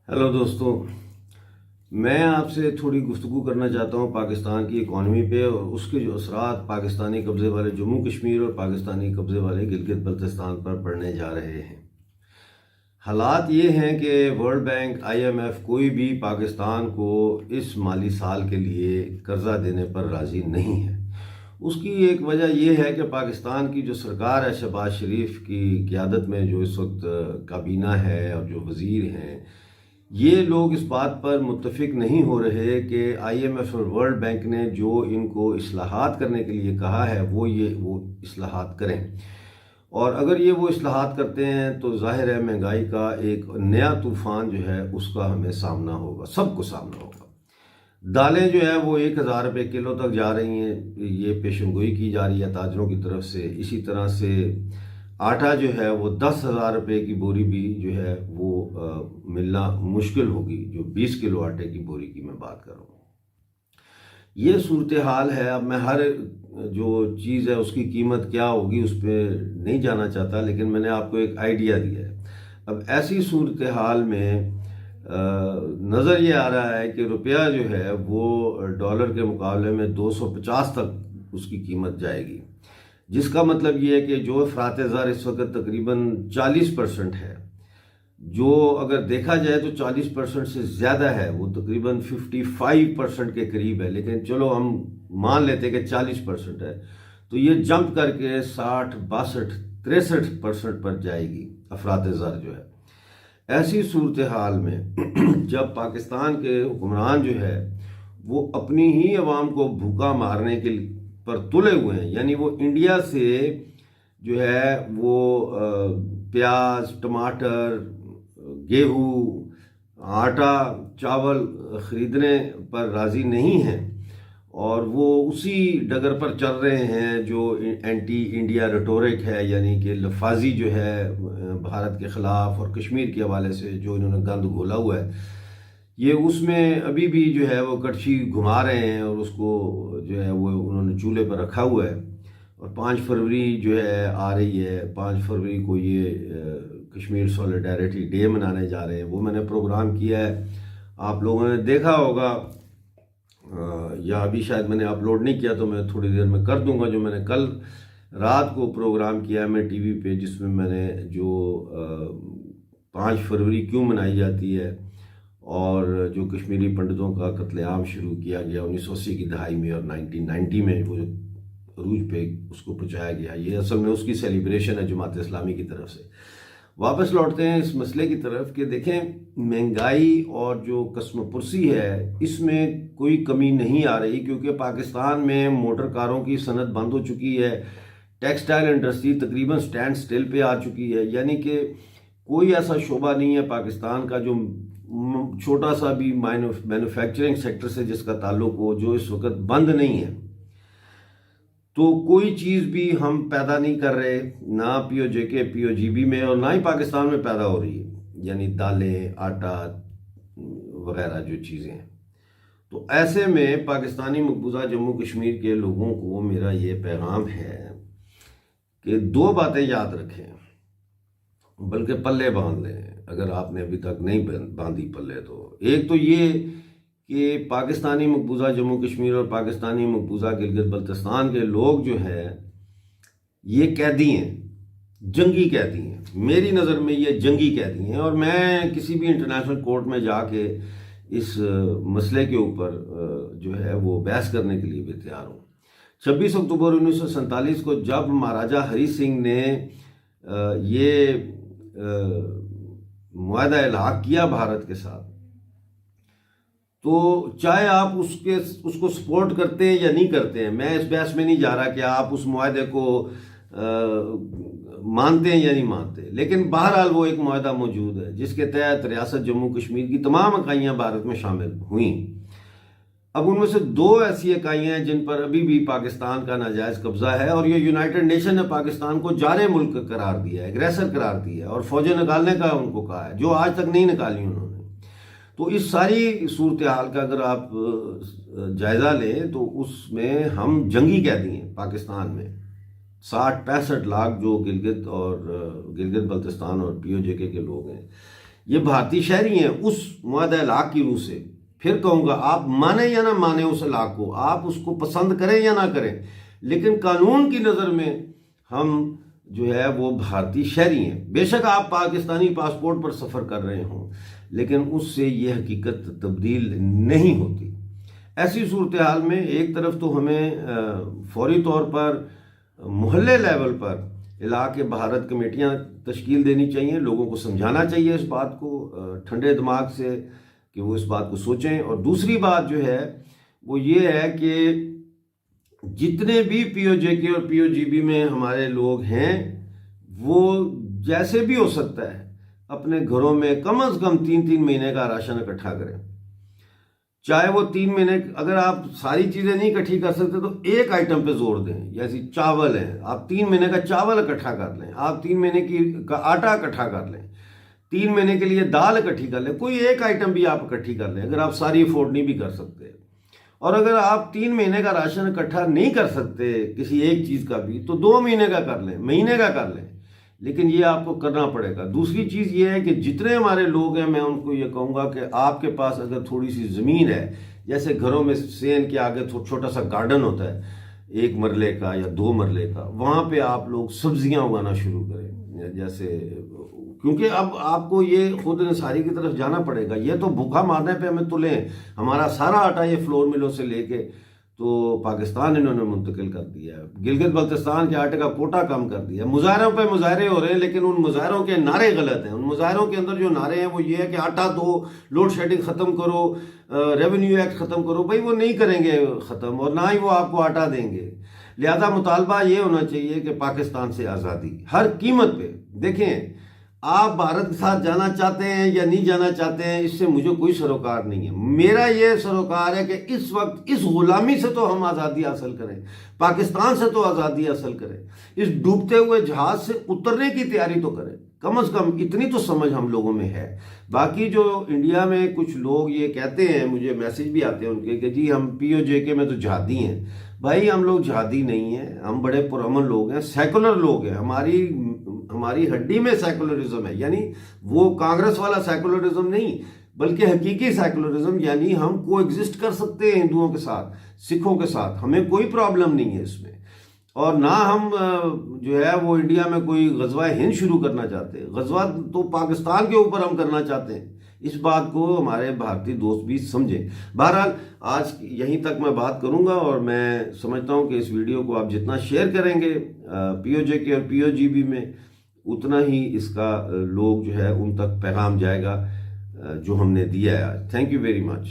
Hello दोस्तों, मैं आपसे थोड़ी गुफ्तगू करना चाहता हूँ पाकिस्तान की इकॉनमी पे और उसके जो असरात पाकिस्तानी कब्ज़े वाले जम्मू कश्मीर और पाकिस्तानी कब्ज़े वाले गिलगित बल्तिस्तान पर पड़ने जा रहे हैं। हालात ये हैं कि वर्ल्ड बैंक, IMF कोई भी पाकिस्तान को इस माली साल के लिए कर्जा देने पर राज़ी नहीं है। उसकी एक वजह यह है कि पाकिस्तान की जो सरकार है, शहबाज शरीफ की क़यादत में जो इस वक्त काबीना है और जो वज़ीर हैं, ये लोग इस बात पर मुत्तफिक नहीं हो रहे कि IMF और वर्ल्ड बैंक ने जो इनको इस्लाहात करने के लिए कहा है वो इस्लाहात करें। और अगर ये वो इस्लाहात करते हैं तो ज़ाहिर है महंगाई का एक नया तूफ़ान जो है उसका हमें सामना होगा, सबको सामना होगा। दालें जो है वो 1,000 रुपये किलो तक जा रही हैं, ये पेशनगोई की जा रही है ताजरों की तरफ से। इसी तरह से आटा जो है वो 10,000 रुपये की बोरी भी जो है वो मिलना मुश्किल होगी, जो 20 किलो आटे की बोरी की मैं बात कर रहा हूँ। ये सूरत हाल है। अब मैं हर जो चीज़ है उसकी कीमत क्या होगी उस पर नहीं जाना चाहता, लेकिन मैंने आपको एक आइडिया दिया है। अब ऐसी सूरत हाल में नज़र ये आ रहा है कि रुपया जो है वो डॉलर के मुकाबले में 250 तक उसकी कीमत जाएगी, जिसका मतलब ये है कि जो अफरात ज़र इस वक्त तकरीबन 40% है, जो अगर देखा जाए तो 40% से ज़्यादा है, वो तकरीबन 55% के करीब है, लेकिन चलो हम मान लेते हैं कि 40% है, तो ये जंप करके 60, 62, 63% पर जाएगी अफरात ज़र जो है। ऐसी सूरत हाल में जब पाकिस्तान के हुक्मरान जो है वो अपनी ही अवाम को भूखा मारने के पर तुले हुए हैं, यानी वो इंडिया से जो है वो प्याज, टमाटर, गेहूँ, आटा, चावल ख़रीदने पर राज़ी नहीं हैं और वो उसी डगर पर चल रहे हैं जो एंटी इंडिया रेटोरिक है, यानी कि लफाजी जो है भारत के ख़िलाफ़ और कश्मीर के हवाले से जो इन्होंने गंद घोला हुआ है, ये उसमें अभी भी जो है वो कड़छी घुमा रहे हैं और उसको जो है वो उन्होंने चूल्हे पर रखा हुआ है। और 5 फरवरी जो है आ रही है, 5 फरवरी को ये कश्मीर सॉलिडारिटी डे मनाने जा रहे हैं। वो मैंने प्रोग्राम किया है, आप लोगों ने देखा होगा, या अभी शायद मैंने अपलोड नहीं किया तो मैं थोड़ी देर में कर दूंगा। जो मैंने कल रात को प्रोग्राम किया है मैं टीवी पे, जिसमें मैंने जो 5 फरवरी क्यों मनाई जाती है और जो कश्मीरी पंडितों का कत्लेआम शुरू किया गया 1980 की दहाई में और 1990 में वो जो अरूज पे उसको पहुँचाया गया, ये असल में उसकी सेलिब्रेशन है जमात इस्लामी की तरफ से। वापस लौटते हैं इस मसले की तरफ कि देखें, महंगाई और जो कस्मपुरसी है इसमें कोई कमी नहीं आ रही, क्योंकि पाकिस्तान में मोटर कारों की सनत बंद हो चुकी है, टेक्सटाइल इंडस्ट्री तकरीबन स्टैंड स्टिल पे आ चुकी है, यानी कि कोई ऐसा शोबा नहीं है पाकिस्तान का जो छोटा सा भी मैन्युफैक्चरिंग सेक्टर से जिसका ताल्लुक हो जो इस वक्त बंद नहीं है। तो कोई चीज़ भी हम पैदा नहीं कर रहे, ना POJK POGB में और ना ही पाकिस्तान में पैदा हो रही है, यानी दालें, आटा वगैरह जो चीज़ें हैं। तो ऐसे में पाकिस्तानी मकबूजा जम्मू कश्मीर के लोगों को मेरा ये पैगाम है कि 2 बातें याद रखें, बल्कि पल्ले बांध लें अगर आपने अभी तक नहीं बांधी पल्ले तो। एक तो ये कि पाकिस्तानी मकबूजा जम्मू कश्मीर और पाकिस्तानी मकबूजा गिलगित बल्तिस्तान के लोग जो है ये कैदी हैं, जंगी कैदी हैं। मेरी नज़र में ये जंगी कैदी हैं और मैं किसी भी इंटरनेशनल कोर्ट में जाके इस मसले के ऊपर जो है वो बहस करने के लिए भी तैयार हूँ। 26 अक्टूबर 1947 को जब महाराजा हरी सिंह ने ये मुआहदा इल्हाक किया भारत के साथ, तो चाहे आप उसको सपोर्ट करते हैं या नहीं करते हैं, मैं इस बहस में नहीं जा रहा कि आप उस मुआहदे को मानते हैं या नहीं मानते, लेकिन बहरहाल वो एक मुआहदा मौजूद है जिसके तहत रियासत जम्मू कश्मीर की तमाम इकाइयाँ भारत में शामिल हुई। अब उनमें से 2 ऐसी इकाइयाँ हैं जिन पर अभी भी पाकिस्तान का नाजायज़ कब्जा है और ये यूनाइटेड नेशन ने पाकिस्तान को जारे मुल्क करार दिया है, एग्रेसर करार दिया है और फौजें निकालने का उनको कहा है, जो आज तक नहीं निकाली उन्होंने। तो इस सारी सूरत हाल का अगर आप जायज़ा लें तो उसमें हम जंगी कैदी हैं पाकिस्तान में। 60-65 लाख जो गिलगित बल्तिस्तान और POJK के लोग हैं, یہ بھارتی شہری ہیں اس معاہدہ لاک کی روح سے. پھر کہوں گا آپ مانیں یا نہ مانیں اس لاک کو, آپ اس کو پسند کریں یا نہ کریں, لیکن قانون کی نظر میں ہم جو ہے وہ بھارتی شہری ہیں. بے شک آپ پاکستانی پاسپورٹ پر سفر کر رہے ہوں, لیکن اس سے یہ حقیقت تبدیل نہیں ہوتی. ایسی صورتحال میں ایک طرف تو ہمیں فوری طور پر محلے لیول پر علاقے بھارت کمیٹیاں تشکیل دینی چاہیے, لوگوں کو سمجھانا چاہیے اس بات کو ٹھنڈے دماغ سے کہ وہ اس بات کو سوچیں. اور دوسری بات جو ہے وہ یہ ہے کہ جتنے بھی پی او جے کے اور پی او جی بی میں ہمارے لوگ ہیں وہ جیسے بھی ہو سکتا ہے اپنے گھروں میں کم از کم 3 مہینے کا راشن اکٹھا کریں. چاہے وہ 3 مہینے, اگر آپ ساری چیزیں نہیں اکٹھی کر سکتے تو ایک آئٹم پہ زور دیں, جیسے چاول ہے, آپ 3 مہینے کا چاول اکٹھا کر لیں, آپ 3 مہینے کا آٹا اکٹھا کر لیں, 3 مہینے کے لیے دال اکٹھی کر لیں, کوئی ایک آئٹم بھی آپ اکٹھی کر لیں اگر آپ ساری افورڈ نہیں بھی کر سکتے. اور اگر آپ 3 مہینے کا راشن اکٹھا نہیں کر سکتے کسی ایک چیز کا بھی تو 2 مہینے کا کر لیں, مہینے کا کر لیں, لیکن یہ آپ کو کرنا پڑے گا. دوسری چیز یہ ہے کہ جتنے ہمارے لوگ ہیں میں ان کو یہ کہوں گا کہ آپ کے پاس اگر تھوڑی سی زمین ہے, جیسے گھروں میں سین کے آگے چھوٹا سا گارڈن ہوتا ہے 1 مرلے کا یا 2 مرلے کا, وہاں پہ آپ لوگ سبزیاں اگانا شروع کریں. جیسے کیونکہ اب آپ کو یہ خود انحصاری کی طرف جانا پڑے گا, یہ تو بھوکا مارنے پہ ہمیں تلیں. ہمارا سارا آٹا یہ فلور ملوں سے لے کے تو پاکستان انہوں نے منتقل کر دیا ہے, گلگت بلتستان کے آٹے کا کوٹا کم کر دیا. مظاہروں پہ مظاہرے ہو رہے ہیں, لیکن ان مظاہروں کے نعرے غلط ہیں. ان مظاہروں کے اندر جو نعرے ہیں وہ یہ ہے کہ آٹا دو, لوڈ شیڈنگ ختم کرو, ریونیو ایکٹ ختم کرو. بھائی وہ نہیں کریں گے ختم, اور نہ ہی وہ آپ کو آٹا دیں گے. لہذا مطالبہ یہ ہونا چاہیے کہ پاکستان سے آزادی ہر قیمت پہ. دیکھیں آپ بھارت کے ساتھ جانا چاہتے ہیں یا نہیں جانا چاہتے ہیں, اس سے مجھے کوئی سروکار نہیں ہے. میرا یہ سروکار ہے کہ اس وقت اس غلامی سے تو ہم آزادی حاصل کریں, پاکستان سے تو آزادی حاصل کریں, اس ڈوبتے ہوئے جہاز سے اترنے کی تیاری تو کریں. کم از کم اتنی تو سمجھ ہم لوگوں میں ہے. باقی جو انڈیا میں کچھ لوگ یہ کہتے ہیں, مجھے میسج بھی آتے ہیں ان کے کہ جی ہم پی او جے کے میں تو جہادی ہیں. بھائی ہم لوگ جہادی نہیں ہیں, ہم بڑے پرامن لوگ ہیں, سیکولر لوگ ہیں. ہماری ہڈی میں سیکولرزم ہے, یعنی وہ کانگریس والا سیکولرزم نہیں بلکہ حقیقی سیکولرزم, یعنی ہم کو ایگزسٹ کر سکتے ہیں ہندوؤں کے ساتھ, سکھوں کے ساتھ, ہمیں کوئی پرابلم نہیں ہے اس میں. اور نہ ہم جو ہے وہ انڈیا میں کوئی غزوہ ہند شروع کرنا چاہتے ہیں, غزوہ تو پاکستان کے اوپر ہم کرنا چاہتے ہیں. اس بات کو ہمارے بھارتی دوست بھی سمجھیں. بہرحال آج یہیں تک میں بات کروں گا, اور میں سمجھتا ہوں کہ اس ویڈیو کو آپ جتنا شیئر کریں گے پی او جے کے اور پی او جی بی میں, اتنا ہی اس کا لوگ جو ہے ان تک پیغام جائے گا جو ہم نے دیا ہے آج. Thank you very much.